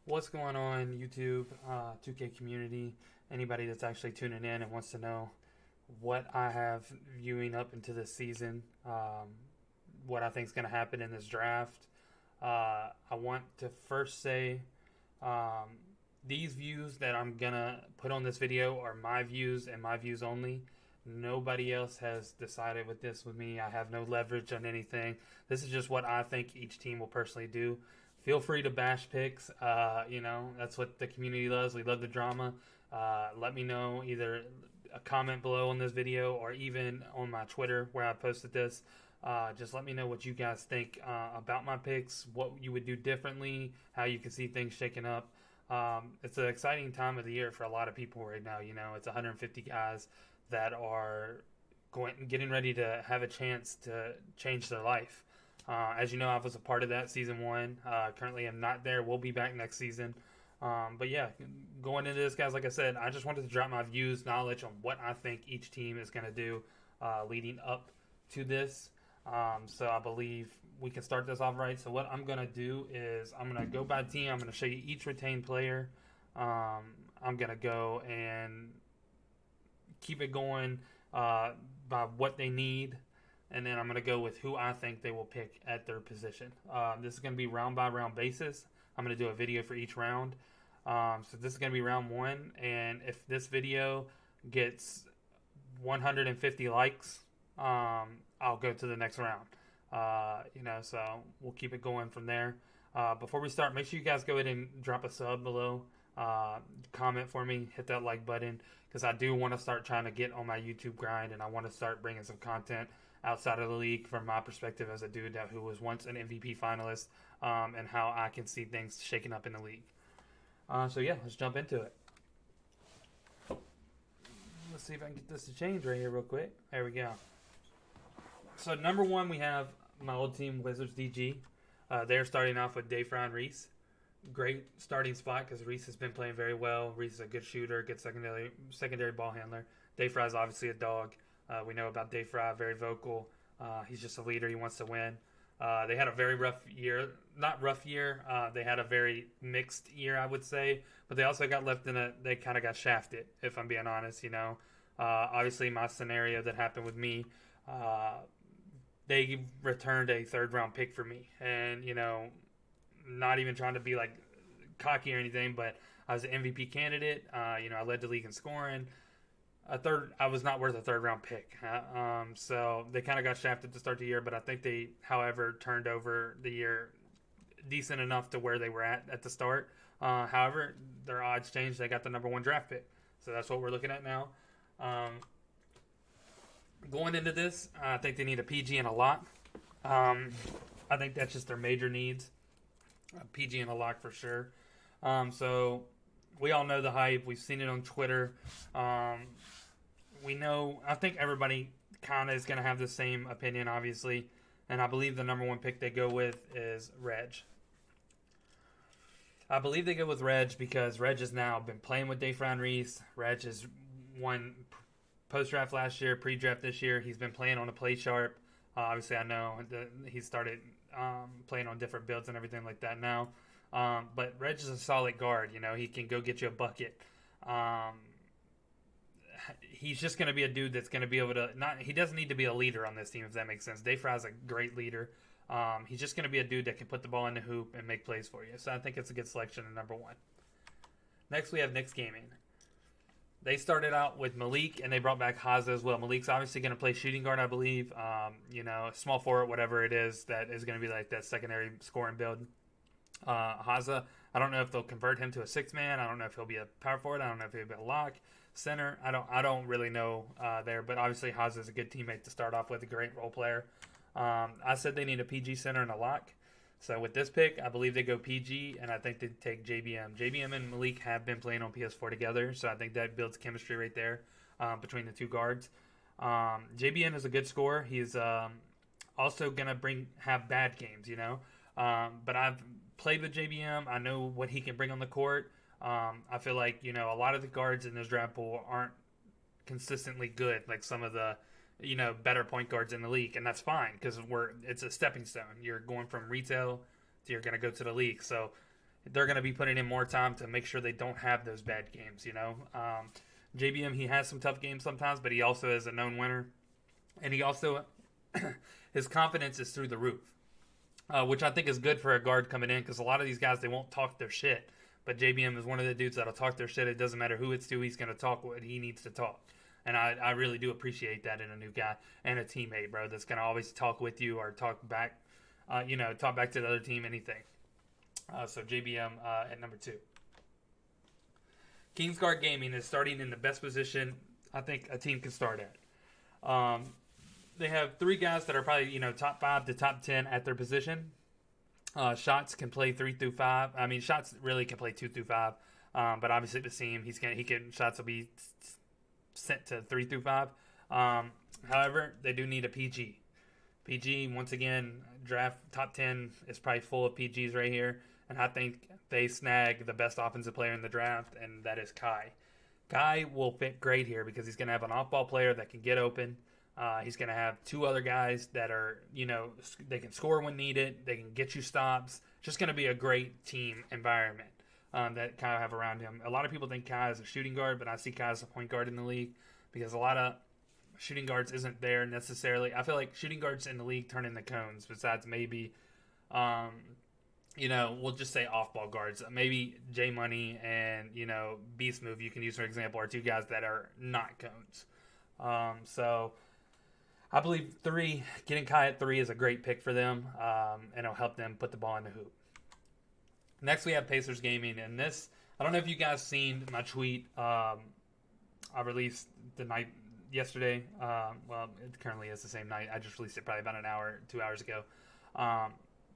What's going on, YouTube, 2K community, anybody that's actually tuning in and wants to know what I have viewing up into this season, what I think is going to happen in this draft. I want to first say um, these views that I'm going to put on this video are my views and my views only. Nobody else has decided with this with me. I have no leverage on anything. This is just what I think each team will personally do. Feel free to bash picks. That's what the community loves. We love the drama. Let me know either a comment below on this video or even on my Twitter where I posted this. Just let me know what you guys think about my picks, what you would do differently, how you can see things shaking up. It's an exciting time of the year for a lot of people right now. It's 150 guys that are getting ready to have a chance to change their life. As you know, I was a part of that season one. Currently, I'm not there. We'll be back next season. But yeah, going into this, guys, like I said, I just wanted to drop my views, knowledge on what I think each team is going to do leading up to this. So I believe we can start this off right. So what I'm going to do is I'm going to go by team. I'm going to show you each retained player. I'm going to go and keep it going by what they need, and then I'm going to go with who I think they will pick at their position. This is going to be round by round basis. I'm going to do a video for each round. So this is going to be round one, and if this video gets 150 likes, I'll go to the next round. So we'll keep it going from there. Before we start, make sure you guys go ahead and drop a sub below. Comment for me, hit that like button, because I do want to start trying to get on my YouTube grind, and I want to start bringing some content outside of the league from my perspective as a dude who was once an MVP finalist, and how I can see things shaking up in the league. So yeah, let's jump into it. Let's see if I can get this to change right here real quick. There we go. So number one, we have my old team, Wizards DG. They're starting off with Dayfron Reese. Great starting spot because Reese has been playing very well. Reese is a good shooter, good secondary ball handler. Dayfry is obviously a dog. We know about Dayfry, very vocal. He's just a leader. He wants to win. They had a very rough year. Not rough year. They had a very mixed year, I would say. But they also got left in a... They kind of got shafted, if I'm being honest, Obviously, my scenario that happened with me, they returned a third-round pick for me. And, not even trying to be, like, cocky or anything, but I was an MVP candidate. I led the league in scoring. I was not worth a third-round pick. So they kind of got shafted to start the year, but I think they, however, turned over the year decent enough to where they were at the start. However, their odds changed. They got the number one draft pick. So that's what we're looking at now. Going into this, I think they need a PG and a lock. I think that's just their major needs. A PG and a lock for sure. So we all know the hype. We've seen it on Twitter. We know, I think everybody kind of is going to have the same opinion, obviously. And I believe the number one pick they go with is Reg. I believe they go with Reg because Reg has now been playing with Dayfron Reese. Reg has won post-draft last year, pre-draft this year. He's been playing on a play sharp. Obviously, I know that he started playing on different builds and everything like that now. But Reg is a solid guard. He can go get you a bucket. He's just going to be a dude that's going to be able to he doesn't need to be a leader on this team, if that makes sense. Dayfry's a great leader. He's just going to be a dude that can put the ball in the hoop and make plays for you. So I think it's a good selection in number one. Next, we have Knicks Gaming. They started out with Malik, and they brought back Haza as well. Malik's obviously going to play shooting guard, I believe. Small forward, whatever it is, that is going to be like that secondary scoring build. Haza, I don't know if they'll convert him to a sixth man. I don't know if he'll be a power forward. I don't know if he'll be a lock center. I don't really know there, but obviously Haza is a good teammate to start off with, a great role player. I said they need a PG center and a lock. So with this pick, I believe they go PG, and I think they take JBM. JBM and Malik have been playing on PS4 together, so I think that builds chemistry right there between the two guards. JBM is a good scorer. He's also going to have bad games, But I've played with JBM. I know what he can bring on the court. I feel like, a lot of the guards in this draft pool aren't consistently good, like some of the better point guards in the league, and that's fine because it's a stepping stone. You're going from retail to you're going to go to the league. So they're going to be putting in more time to make sure they don't have those bad games, JBM, he has some tough games sometimes, but he also is a known winner. And he also, his confidence is through the roof, which I think is good for a guard coming in, because a lot of these guys, they won't talk their shit. But JBM is one of the dudes that'll talk their shit. It doesn't matter who it's to, he's going to talk what he needs to talk. And I really do appreciate that in a new guy and a teammate, bro, that's going to always talk with you or talk back, talk back to the other team, anything. So JBM at number 2. Kingsguard Gaming is starting in the best position I think a team can start at. They have 3 guys that are probably, top 5 to top 10 at their position. Shots can play 3 through 5. I mean, Shots really can play 2 through 5. But obviously the team, Shots will be sent to 3 through 5. However, they do need a PG. PG, once again, draft top 10 is probably full of PGs right here. And I think they snag the best offensive player in the draft, and that is Kai. Kai will fit great here because he's going to have an off-ball player that can get open. He's going to have 2 other guys that are, they can score when needed. They can get you stops. Just going to be a great team environment that Kai will have around him. A lot of people think Kai is a shooting guard, but I see Kai as a point guard in the league because a lot of shooting guards isn't there necessarily. I feel like shooting guards in the league turn into cones besides maybe, we'll just say off-ball guards. Maybe J Money and, Beast Move, you can use for example, are 2 guys that are not cones. So I believe getting Kai at 3 is a great pick for them, and it'll help them put the ball in the hoop. Next, we have Pacers Gaming, and this, I don't know if you guys seen my tweet I released the night yesterday. Well, it currently is the same night. I just released it probably about an hour, 2 hours ago.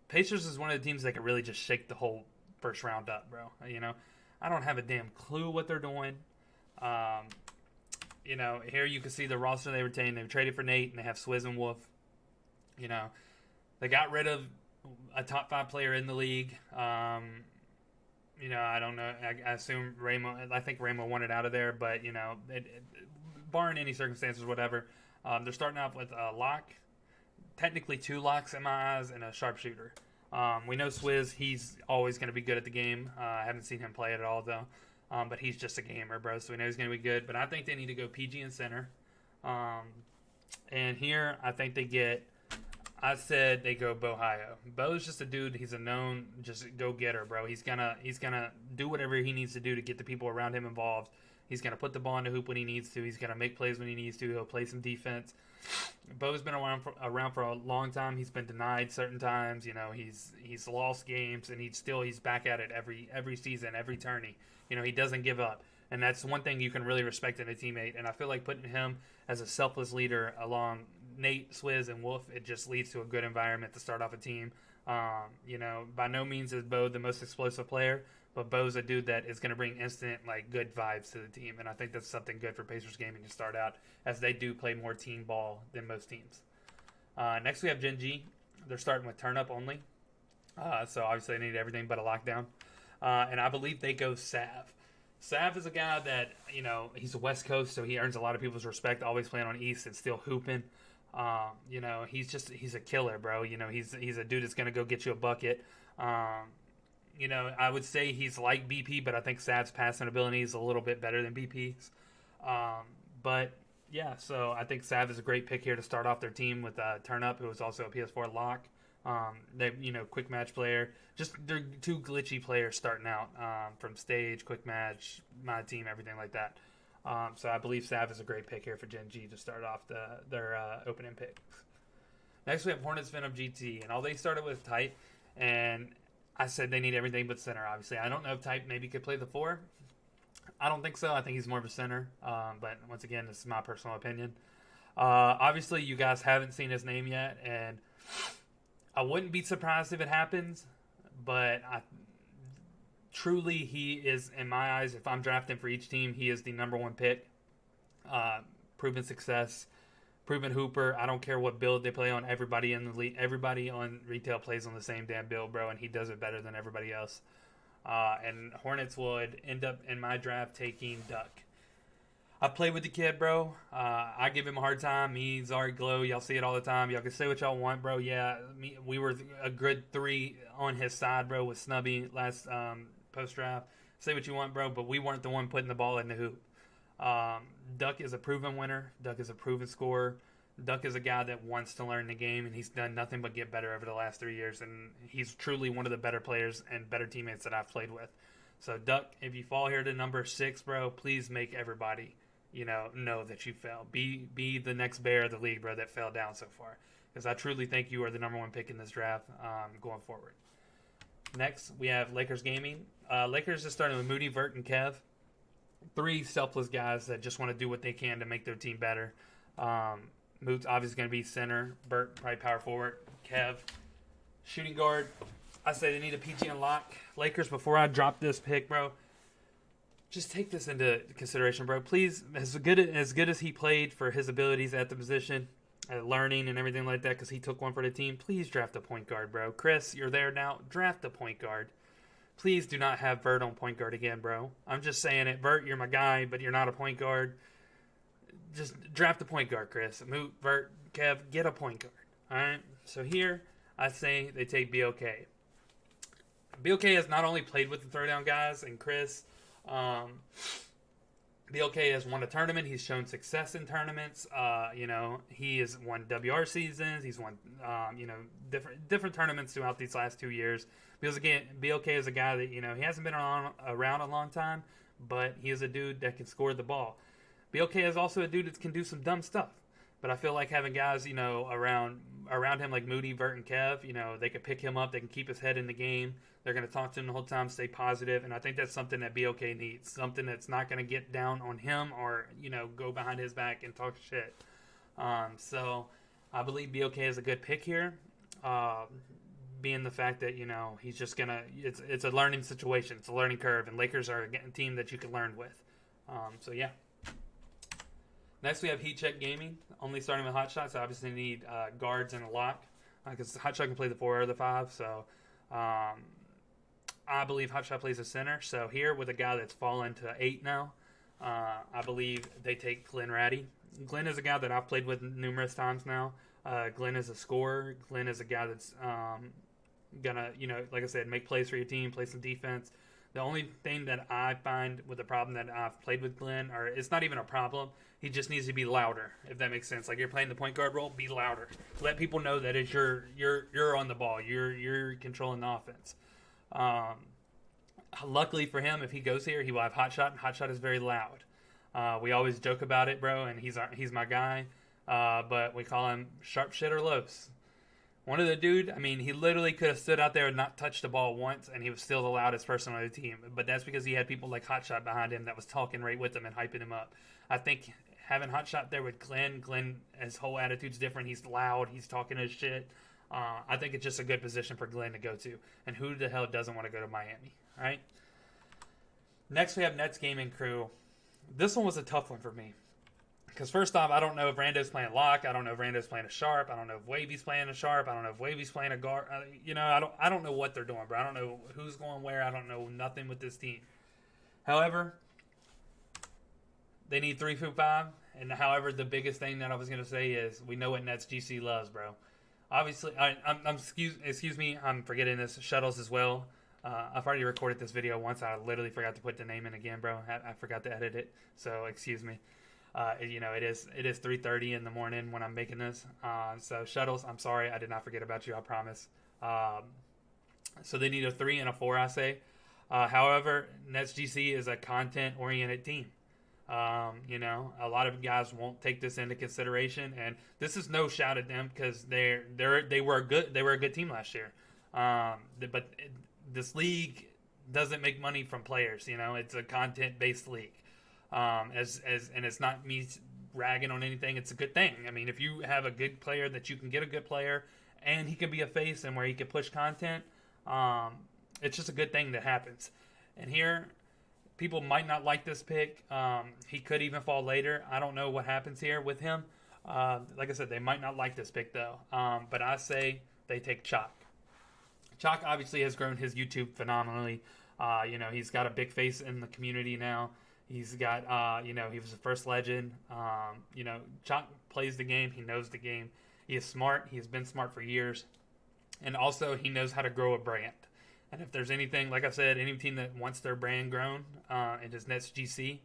Pacers is one of the teams that can really just shake the whole first round up, bro. I don't have a damn clue what they're doing. Here you can see the roster they retained. They traded for Nate, and they have Swizz and Wolf. They got rid of a top 5 player in the league. I don't know. I assume I think Ramo wanted out of there, but, barring any circumstances, whatever, they're starting off with a lock. Technically 2 locks in my eyes and a sharpshooter. We know Swizz, he's always going to be good at the game. I haven't seen him play it at all, though. But he's just a gamer, bro, so we know he's going to be good. But I think they need to go PG in center. And here, I think they go Bohio. Bo's just a dude. He's a known just go-getter, bro. He's gonna do whatever he needs to do to get the people around him involved. He's going to put the ball in the hoop when he needs to. He's going to make plays when he needs to. He'll play some defense. Bo's been around for a long time. He's been denied certain times. He's lost games, and he's back at it every season, every tourney. He doesn't give up. And that's one thing you can really respect in a teammate. And I feel like putting him as a selfless leader along Nate, Swizz, and Wolf, it just leads to a good environment to start off a team. By no means is Bo the most explosive player, but Bo's a dude that is going to bring instant, good vibes to the team. And I think that's something good for Pacers Gaming to start out, as they do play more team ball than most teams. Next, we have Gen G. They're starting with turn up only. So obviously they need everything but a lockdown. And I believe they go Sav. Sav is a guy that, he's a West Coast, so he earns a lot of people's respect, always playing on East and still hooping. He's a killer, bro. He's a dude that's going to go get you a bucket. I would say he's like BP, but I think Sav's passing ability is a little bit better than BP's. But yeah, so I think Sav is a great pick here to start off their team with Turn Up, who is also a PS4 lock. They, quick match player. Just they're 2 glitchy players starting out from stage, quick match, my team, everything like that. So I believe Sav is a great pick here for Gen G to start off their opening picks. Next, we have Hornets Venom GT, and all they started with Type, and I said they need everything but center, obviously. I don't know if Type maybe could play the 4. I don't think so. I think he's more of a center. But once again, this is my personal opinion. Obviously, you guys haven't seen his name yet, and I wouldn't be surprised if it happens, but truly he is, in my eyes, if I'm drafting for each team, he is the number 1 pick. Proven success, proven hooper. I don't care what build they play on. Everybody in the league, everybody on retail plays on the same damn build, bro, and he does it better than everybody else. And Hornets would end up in my draft taking Duck. I played with the kid, bro. I give him a hard time. Me, Zari Glow, y'all see it all the time. Y'all can say what y'all want, bro. Yeah, we were a good 3 on his side, bro, with Snubby last post draft. Say what you want, bro, but we weren't the one putting the ball in the hoop. Duck is a proven winner. Duck is a proven scorer. Duck is a guy that wants to learn the game, and he's done nothing but get better over the last 3 years. And he's truly one of the better players and better teammates that I've played with. So, Duck, if you fall here to number 6, bro, please make everybody know that you fell. Be the next bear of the league, bro, that fell down so far. Because I truly think you are the number 1 pick in this draft going forward. Next, we have Lakers Gaming. Lakers is starting with Moody, Vert, and Kev. 3 selfless guys that just want to do what they can to make their team better. Moot's obviously going to be center. Vert, probably power forward. Kev, shooting guard. I say they need a PG and lock. Lakers, before I drop this pick, bro, just take this into consideration, bro. Please, as good as he played for his abilities at the position, learning and everything like that, because he took one for the team, please draft a point guard, bro. Chris, you're there now. Draft a point guard. Please do not have Vert on point guard again, bro. I'm just saying it. Vert, you're my guy, but you're not a point guard. Just draft a point guard, Chris. Moot, Vert, Kev, get a point guard. All right? So here, I say they take BOK. BOK has not only played with the throwdown guys and Chris. BOK has won a tournament. He's shown success in tournaments. He has won WR seasons. He's won, different tournaments throughout these last 2 years. Because again, BOK is a guy that, he hasn't been around a long time, but he is a dude that can score the ball. BOK is also a dude that can do some dumb stuff. But I feel like having guys, around him like Moody, Vert, and Kev, they can pick him up. They can keep his head in the game. They're going to talk to him the whole time, stay positive. And I think that's something that BOK needs. Something that's not going to get down on him or, go behind his back and talk shit. So I believe BOK is a good pick here. Being the fact that, he's just going to, it's a learning situation. It's a learning curve. And Lakers are a team that you can learn with. So, yeah. Next, we have Heat Check Gaming, only starting with Hot Shot, so obviously need guards and a lock, because Hot Shot can play the 4 or the 5, so I believe Hot Shot plays a center. So here, with a guy that's fallen to 8 now, I believe they take Glenn Ratty. Glenn is a guy that I've played with numerous times now. Glenn is a scorer. Glenn is a guy that's gonna, like I said, make plays for your team, play some defense. The only thing that I find with the problem that I've played with Glenn, or it's not even a problem, he just needs to be louder, if that makes sense. Like, you're playing the point guard role, be louder. Let people know that it's you're on the ball. You're controlling the offense. Luckily for him, if he goes here, he will have Hot Shot, and Hot Shot is very loud. We always joke about it, bro, and he's my guy. But we call him Sharp Shit or Los. One of the dude, he literally could have stood out there and not touched the ball once, and he was still the loudest person on the team. But that's because he had people like Hot Shot behind him that was talking right with him and hyping him up. I think having Hot Shot there with Glenn, his whole attitude's different. He's loud. He's talking his shit. I think it's just a good position for Glenn to go to. And who the hell doesn't want to go to Miami, right? Next, we have Nets Gaming Crew. This one was a tough one for me. Because first off, I don't know if Rando's playing lock. I don't know if Rando's playing a sharp. I don't know if Wavy's playing a sharp. I don't know if Wavy's playing a guard. I don't know what they're doing, bro. I don't know who's going where. I don't know nothing with this team. However, they need 3 through 5. And however, the biggest thing that I was going to say is we know what Nets GC loves, bro. Obviously, excuse me, I'm forgetting this. Shuttles as well. I've already recorded this video once. I literally forgot to put the name in again, bro. I forgot to edit it. So excuse me. It is 3:30 in the morning when I'm making this. So Shuttles, I'm sorry, I did not forget about you. I promise. So they need a 3 and a 4, I say. However, Nets GC is a content-oriented team. A lot of guys won't take this into consideration, and this is no shout at them because they were a good team last year. But this league doesn't make money from players. It's a content-based league. And it's not me ragging on anything. It's a good thing. If you have a good player that you can get a good player, and he can be a face and where he can push content, it's just a good thing that happens. And here, people might not like this pick. He could even fall later. I don't know what happens here with him. Like I said, they might not like this pick though. But I say they take Chalk. Chalk obviously has grown his YouTube phenomenally. He's got a big face in the community now. He's got, he was the first legend. Chalk plays the game. He knows the game. He is smart. He has been smart for years. And also, he knows how to grow a brand. And if there's anything, like I said, any team that wants their brand grown, it is Nets GC,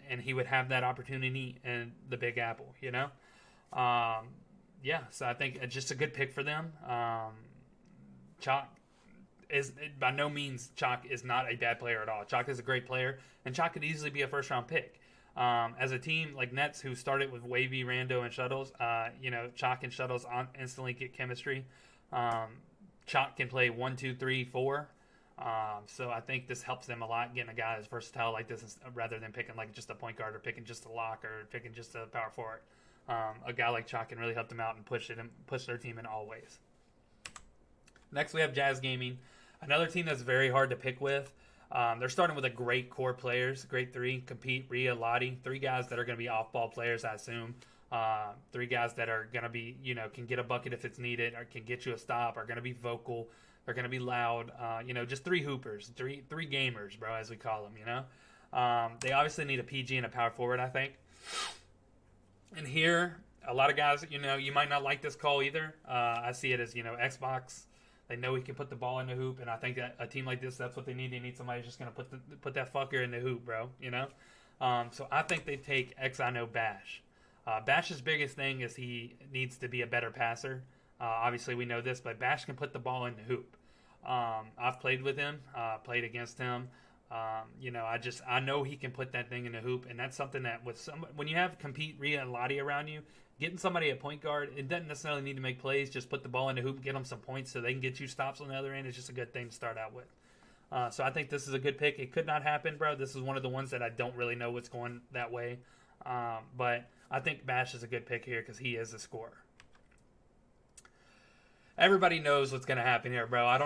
and he would have that opportunity in the Big Apple, so I think it's just a good pick for them. Chalk is, by no means, Chalk is not a bad player at all. Chalk is a great player, and Chalk could easily be a first-round pick. As a team like Nets, who started with Wavy, Rando, and Shuttles, Chalk and Shuttles instantly get chemistry. Chalk can play 1, 2, 3, 4. So I think this helps them a lot, getting a guy that's versatile like this, rather than picking like just a point guard or picking just a lock or picking just a power forward. A guy like Chalk can really help them out and push their team in all ways. Next, we have Jazz Gaming, another team that's very hard to pick with. They're starting with a great core players, great three: Compete, Rhea, Lottie, 3 guys that are going to be off-ball players, I assume. 3 guys that are going to be, can get a bucket if it's needed, or can get you a stop, are going to be vocal, they're going to be loud. Just 3 hoopers, three gamers, bro, as we call them. They obviously need a PG and a power forward, I think. And here, a lot of guys, you might not like this call either. I see it as, Xbox. They know he can put the ball in the hoop, and I think that a team like this, that's what they need. They need somebody who's just going to put that fucker in the hoop, bro. So I think they take XINO Bash. Bash's biggest thing is he needs to be a better passer. Obviously, we know this, but Bash can put the ball in the hoop. I've played with him, played against him. I know he can put that thing in the hoop, and that's something that when you have Compete, Rhea, and Lottie around you, getting somebody at point guard, it doesn't necessarily need to make plays. Just put the ball in the hoop, get them some points so they can get you stops on the other end. It's just a good thing to start out with. So I think this is a good pick. It could not happen, bro. This is one of the ones that I don't really know what's going that way. But I think Bash is a good pick here because he is a scorer. Everybody knows what's going to happen here, bro. I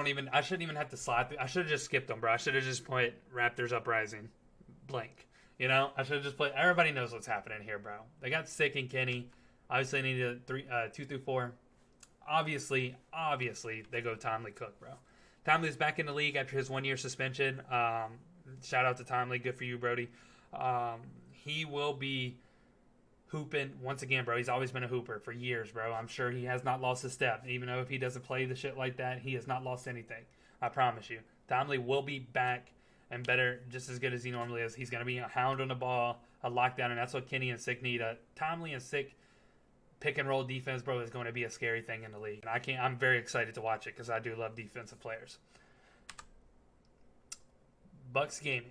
shouldn't even have to slide through. I should have just skipped them, bro. I should have just put Raptors Uprising blank. I should have just put. Everybody knows what's happening here, bro. They got Sick and Kenny. Obviously, they need 2 through 4. Obviously, they go Timely Cook, bro. Timely's back in the league after his 1-year suspension. Shout out to Timely. Good for you, Brody. He will be hooping once again, bro. He's always been a hooper for years, bro. I'm sure he has not lost a step. Even though if he doesn't play the shit like that, he has not lost anything. I promise you. Timely will be back and better, just as good as he normally is. He's going to be a hound on the ball, a lockdown, and that's what Kenny and Sick need. Timely and Sick pick and roll defense, bro, is going to be a scary thing in the league. And I'm very excited to watch it because I do love defensive players. Bucks Gaming.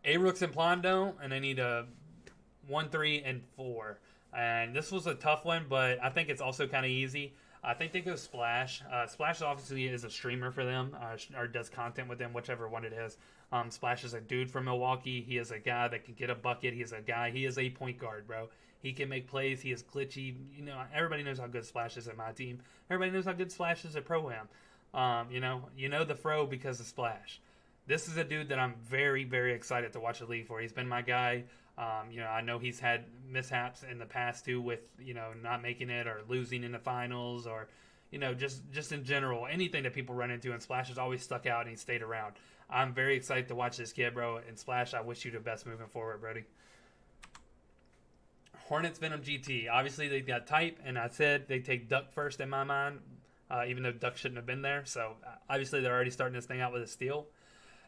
A-Rooks and Plondo, and they need a 1, 3, and 4. And this was a tough one, but I think it's also kind of easy. I think they go Splash. Splash obviously is a streamer for them, or does content with them, whichever one it is. Splash is a dude from Milwaukee. He is a guy that can get a bucket. He is a point guard, bro. He can make plays. He is glitchy. Everybody knows how good Splash is at my team. Everybody knows how good Splash is at Pro-Am. The Fro because of Splash. This is a dude that I'm very, very excited to watch the league for. He's been my guy. I know he's had mishaps in the past too with, not making it or losing in the finals or, just in general, anything that people run into, and Splash has always stuck out and he stayed around. I'm very excited to watch this kid, bro. And Splash, I wish you the best moving forward, Brody. Hornets Venom GT. Obviously, they got type, and I said they take Duck first in my mind, even though Duck shouldn't have been there. So, obviously, they're already starting this thing out with a steal.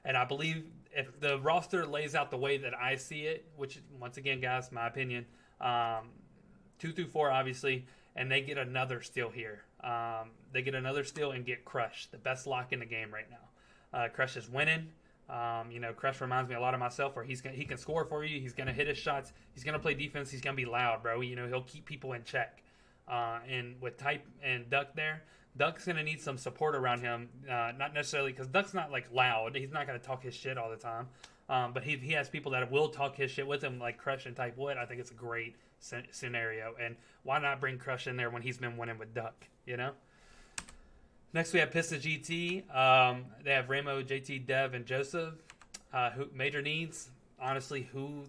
And I believe if the roster lays out the way that I see it, which, once again, guys, my opinion, 2 through 4, obviously, and they get another steal here. They get another steal and get Crush, the best lock in the game right now. Crush is winning. Crush reminds me a lot of myself, where he can score for you. He's going to hit his shots. He's going to play defense. He's going to be loud, bro. He'll keep people in check. And with Type and Duck there, Duck's going to need some support around him. Not necessarily because Duck's not like loud. He's not going to talk his shit all the time. But he has people that will talk his shit with him, like Crush and Type would. I think it's a great scenario. And why not bring Crush in there when he's been winning with Duck, Next, we have Pistons GT. They have Ramo, JT, Dev, and Joseph. Major needs, honestly, who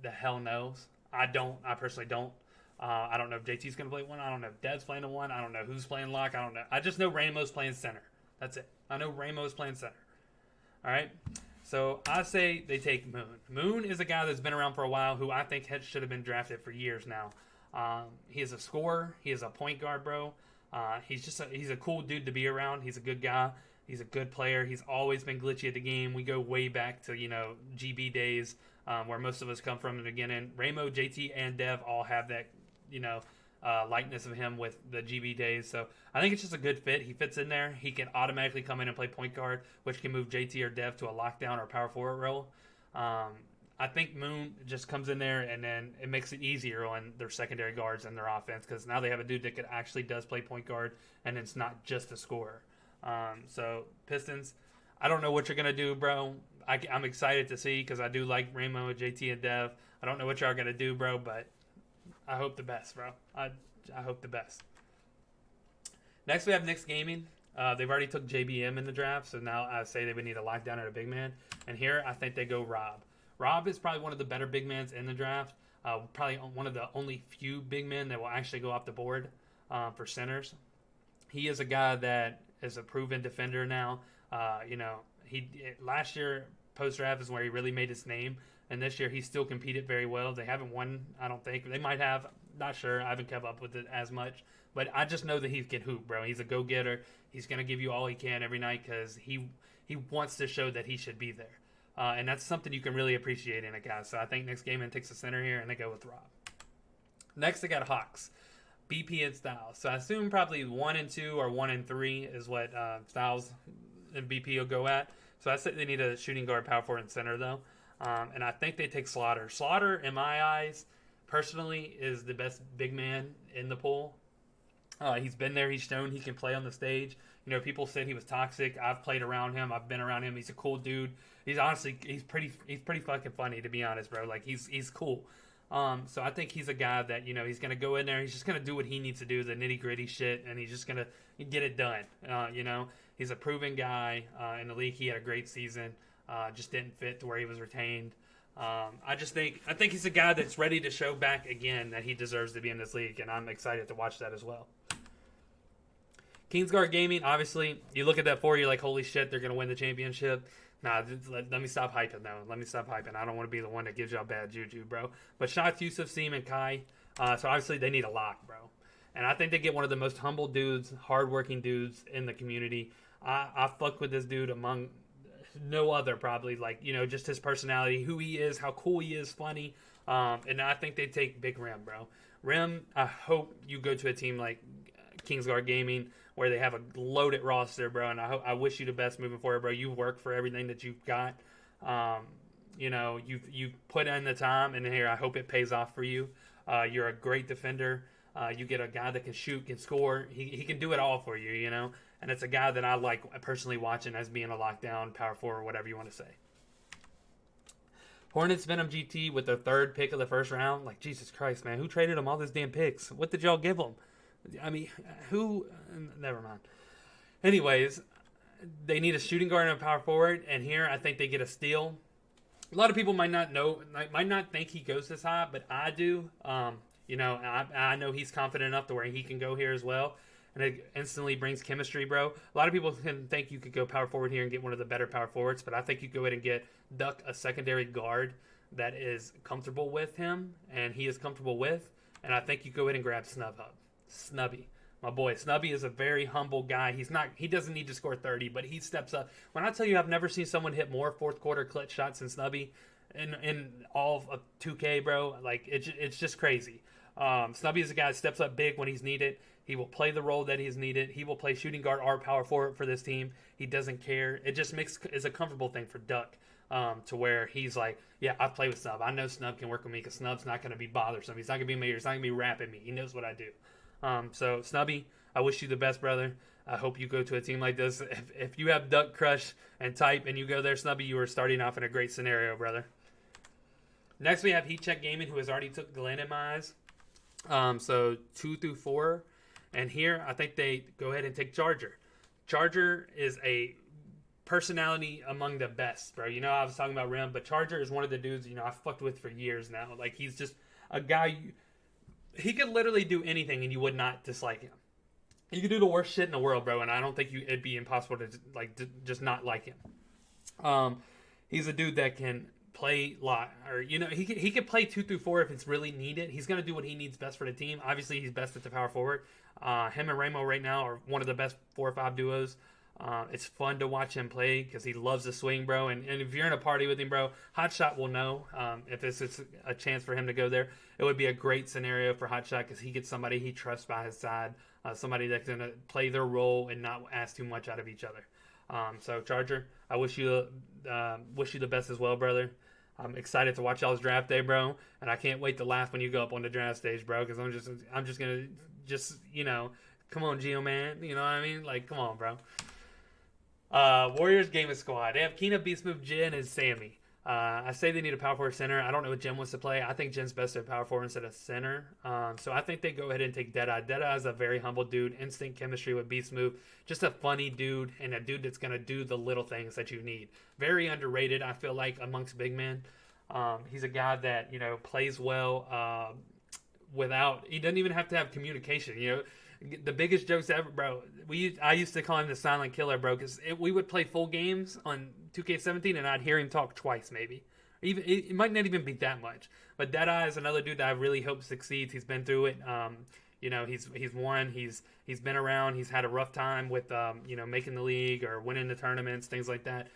the hell knows? I personally don't. I don't know if JT's going to play one. I don't know if Dev's playing one. I don't know who's playing lock. I don't know. I just know Ramo's playing center. That's it. I know Ramo's playing center. All right. So I say they take Moon. Moon is a guy that's been around for a while who I think should have been drafted for years now. He is a scorer. He is a point guard, bro. He's a cool dude to be around. He's a good guy. He's a good player. He's always been glitchy at the game. We go way back to, GB days where most of us come from in the beginning. Ramo, JT, and Dev all have that, likeness of him with the GB days. So I think it's just a good fit. He fits in there. He can automatically come in and play point guard, which can move JT or Dev to a lockdown or power forward role. I think Moon just comes in there and then it makes it easier on their secondary guards and their offense because now they have a dude that actually does play point guard and it's not just a scorer. So Pistons, I don't know what you're gonna do, bro. I'm excited to see because I do like Ramo, JT, and Dev. I don't know what y'all gonna do, bro, but I hope the best, bro. I hope the best. Next, we have Knicks Gaming. They've already took JBM in the draft, so now I say they would need a lockdown at a big man. And here, I think they go Rob. Rob is probably one of the better big men in the draft. Probably one of the only few big men that will actually go off the board for centers. He is a guy that is a proven defender now. Last year post draft is where he really made his name, and this year he still competed very well. They haven't won, I don't think. They might have, not sure. I haven't kept up with it as much, but I just know that he can hoop, bro. He's a go getter. He's gonna give you all he can every night because he wants to show that he should be there, and that's something you can really appreciate in a guy. So I think Knicks Gaming takes a center here, and they go with Rob. Next, they got Hawks. BP and Styles. So I assume probably 1 and 2 or 1 and 3 is what Styles and BP will go at. So I say they need a shooting guard, power forward, and center though. And I think they take Slaughter. Slaughter, in my eyes, personally, is the best big man in the pool. He's been there. He's shown he can play on the stage. People said he was toxic. I've played around him. I've been around him. He's a cool dude. He's pretty fucking funny, to be honest, bro. Like he's cool. So I think he's a guy that, he's going to go in there. He's just going to do what he needs to do, the nitty gritty shit, and he's just going to get it done. He's a proven guy in the league. He had a great season. Just didn't fit to where he was retained. I think he's a guy that's ready to show back again that he deserves to be in this league, and I'm excited to watch that as well. Kingsguard Gaming, obviously, you look at that four, you're like, holy shit, they're going to win the championship. Nah, let me stop hyping, though. Let me stop hyping. I don't want to be the one that gives y'all bad juju, bro. But Shots, Yusuf, Seam, and Kai. So obviously they need a lock, bro. And I think they get one of the most humble dudes, hardworking dudes in the community. I fuck with this dude among no other, probably. Like, just his personality, who he is, how cool he is, funny. And I think they take Big Rim, bro. Rim, I hope you go to a team like Kingsguard Gaming where they have a loaded roster, bro, and I wish you the best moving forward, bro. You work for everything that you've got. You've put in the time, and here I hope it pays off for you. You're a great defender. You get a guy that can shoot, can score. He can do it all for you, and it's a guy that I like personally watching as being a lockdown, power forward, whatever you want to say. Hornets Venom GT with their third pick of the first round. Like, Jesus Christ, man. Who traded them all these damn picks? What did y'all give them? I mean, who? Never mind. Anyways, they need a shooting guard and a power forward, and here I think they get a steal. A lot of people might not think he goes this high, but I do. I know he's confident enough to where he can go here as well, and it instantly brings chemistry, bro. A lot of people can think you could go power forward here and get one of the better power forwards, but I think you go ahead and get Duck, a secondary guard that is comfortable with him, and he is comfortable with, and I think you go ahead and grab Snubby. My boy, Snubby is a very humble guy. He doesn't need to score 30, but he steps up. When I tell you I've never seen someone hit more fourth quarter clutch shots than Snubby in all of 2K, bro, like it's just crazy. Snubby is a guy that steps up big when he's needed. He will play the role that he's needed. He will play shooting guard or power forward for this team. He doesn't care. It just is a comfortable thing for Duck. To where he's like, yeah, I play with Snub. I know Snub can work with me because Snub's not going to be bothersome. He's not going to be me. He's not going to be rapping me. He knows what I do. So Snubby, I wish you the best, brother. I hope you go to a team like this. If you have Duck Crush and type and you go there, Snubby, you are starting off in a great scenario, brother. Next, we have Heat Check Gaming, who has already took Glenn in my eyes. So 2 through 4. And here, I think they go ahead and take Charger. Charger is a personality among the best, bro. I was talking about Rim, but Charger is one of the dudes, I've fucked with for years now. Like, he's just a guy... He could literally do anything and you would not dislike him. He could do the worst shit in the world, bro, and I don't think it'd be impossible to just not like him. He's a dude that can play lot, or he could play 2 through 4 if it's really needed. He's gonna do what he needs best for the team. Obviously, he's best at the power forward. Him and Ramo right now are one of the best 4 or 5 duos. It's fun to watch him play because he loves to swing, bro. And if you're in a party with him, bro, Hotshot will know if this is a chance for him to go there. It would be a great scenario for Hotshot because he gets somebody he trusts by his side, somebody that's going to play their role and not ask too much out of each other. So, Charger, I wish you the best as well, brother. I'm excited to watch y'all's draft day, bro, and I can't wait to laugh when you go up on the draft stage, bro, because I'm just gonna come on, Geo man, you know what I mean? Like, come on, bro. Warriors Gaming Squad. They have Keena, Beast Move, Jin, and Sammy. I say they need a power forward center. I don't know what Jin wants to play. I think Jin's best at power forward instead of center. So I think they go ahead and take Deadeye. Deadeye is a very humble dude. Instant chemistry with Beast Move. Just a funny dude and a dude that's going to do the little things that you need. Very underrated, I feel like, amongst big men. He's a guy that, plays well without... He doesn't even have to have communication, The biggest jokes ever, bro. I used to call him the silent killer, bro, because we would play full games on 2K17, and I'd hear him talk twice, maybe. Even it might not even be that much. But Deadeye is another dude that I really hope succeeds. He's been through it. He's won. He's been around. He's had a rough time with making the league or winning the tournaments, things like that.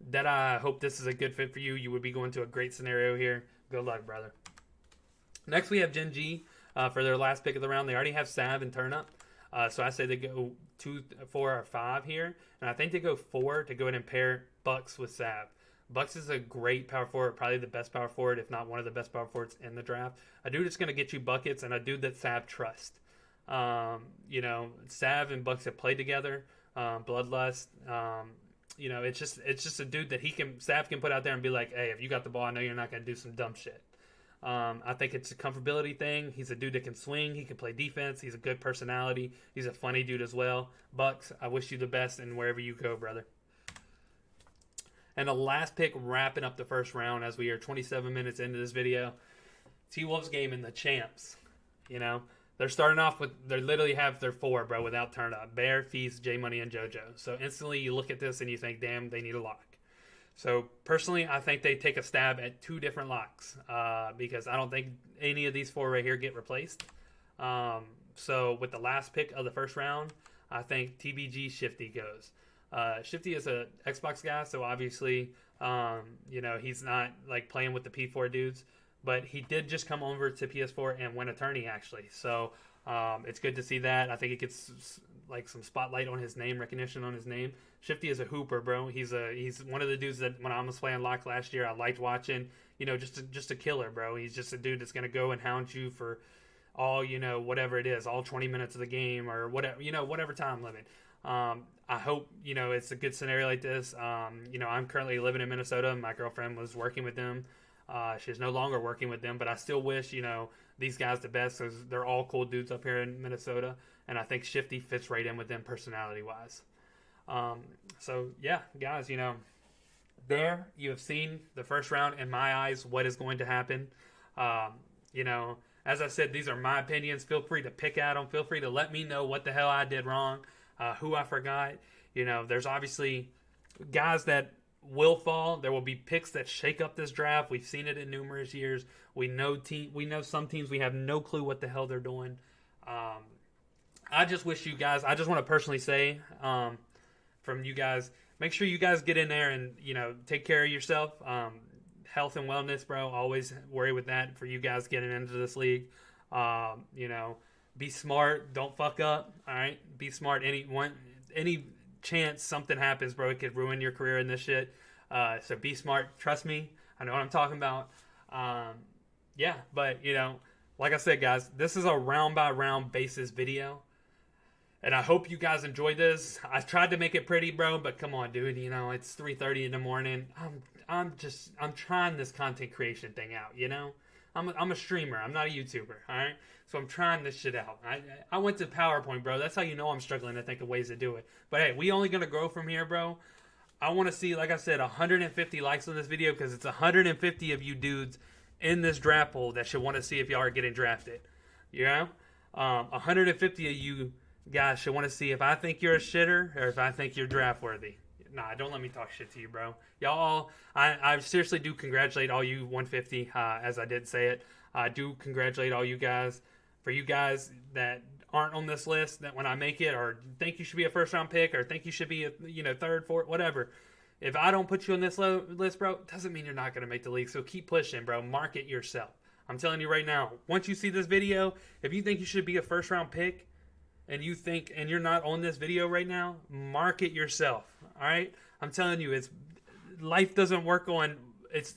Deadeye, I hope this is a good fit for you. You would be going to a great scenario here. Good luck, brother. Next, we have Gen G for their last pick of the round. They already have Sav and Turnup. So I say they go 2, 4, or 5 here. And I think they go 4 to go ahead and pair Bucks with Sav. Bucks is a great power forward, probably the best power forward, if not one of the best power forwards in the draft. A dude that's going to get you buckets and a dude that Sav trusts. Sav and Bucks have played together. Bloodlust. It's just a dude that Sav can put out there and be like, hey, if you got the ball, I know you're not going to do some dumb shit. I think it's a comfortability thing. He's a dude that can swing. He can play defense. He's a good personality. He's a funny dude as well. Bucks, I wish you the best in wherever you go, brother. And the last pick wrapping up the first round as we are 27 minutes into this video. TWolves Gaming, the champs. They're starting off with, they literally have their 4, bro, without turn up. Bear, Feast, J-Money, and JoJo. So instantly you look at this and you think, damn, they need a lock. So, personally, I think they take a stab at 2 different locks because I don't think any of these 4 right here get replaced. So, with the last pick of the first round, I think TBG Shifty goes. Shifty is a Xbox guy, so obviously, he's not like playing with the P4 dudes. But he did just come over to PS4 and win a tourney, actually. So, it's good to see that. I think it gets like some spotlight on his name, recognition on his name. Shifty is a hooper, bro. He's one of the dudes that when I was playing Lock last year, I liked watching. Just a killer, bro. He's just a dude that's gonna go and hound you for all whatever it is, all 20 minutes of the game or whatever time limit. I hope it's a good scenario like this. I'm currently living in Minnesota. My girlfriend was working with them. She's no longer working with them, but I still wish these guys the best because they're all cool dudes up here in Minnesota, and I think Shifty fits right in with them personality wise. So yeah, guys, there you have seen the first round. In my eyes, what is going to happen? As I said, these are my opinions. Feel free to pick at them. Feel free to let me know what the hell I did wrong, who I forgot. There's obviously guys that will fall. There will be picks that shake up this draft. We've seen it in numerous years. We know some teams we have no clue what the hell they're doing. I just wish you guys. I just want to personally say, from you guys, make sure you guys get in there and take care of yourself. Health and wellness, bro. Always worry with that for you guys getting into this league. Be smart. Don't fuck up. All right. Be smart. Any chance something happens, bro, it could ruin your career in this shit. So be smart. Trust me. I know what I'm talking about. But like I said, guys, this is a round by round basis video. And I hope you guys enjoyed this. I tried to make it pretty, bro, but come on, dude. It's 3:30 in the morning. I'm trying this content creation thing out, I'm a streamer. I'm not a YouTuber, all right? So I'm trying this shit out. I went to PowerPoint, bro. That's how I'm struggling to think of ways to do it. But hey, we only going to grow from here, bro. I want to see, like I said, 150 likes on this video because it's 150 of you dudes in this draft pool that should want to see if y'all are getting drafted. 150 of you guys should want to see if I think you're a shitter or if I think you're draft worthy. Nah, don't let me talk shit to you, bro. Y'all, I seriously do congratulate all you 150, as I did say it. I do congratulate all you guys. For you guys that aren't on this list, that when I make it, or think you should be a first round pick, or think you should be a third, fourth, whatever. If I don't put you on this list, bro, doesn't mean you're not going to make the league. So keep pushing, bro. Market yourself. I'm telling you right now, once you see this video, if you think you should be a first round pick, and you're not on this video right now, market yourself. All right? I'm telling you, life doesn't work on it's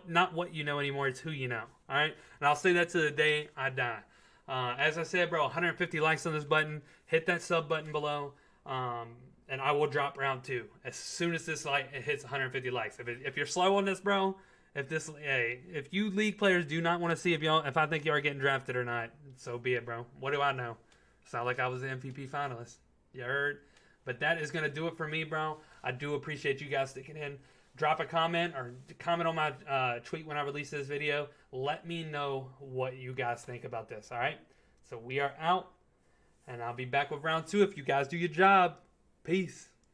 not what you know anymore, it's who you know. All right? And I'll say that to the day I die. As I said, bro, 150 likes on this button. Hit that sub button below. And I will drop round 2 as soon as this it hits 150 likes. If you're slow on this, bro, if you league players do not want to see if I think you are getting drafted or not, so be it, bro. What do I know? It's not like I was the MVP finalist. You heard? But that is going to do it for me, bro. I do appreciate you guys sticking in. Drop a comment or comment on my tweet when I release this video. Let me know what you guys think about this, all right? So we are out, and I'll be back with round 2 if you guys do your job. Peace.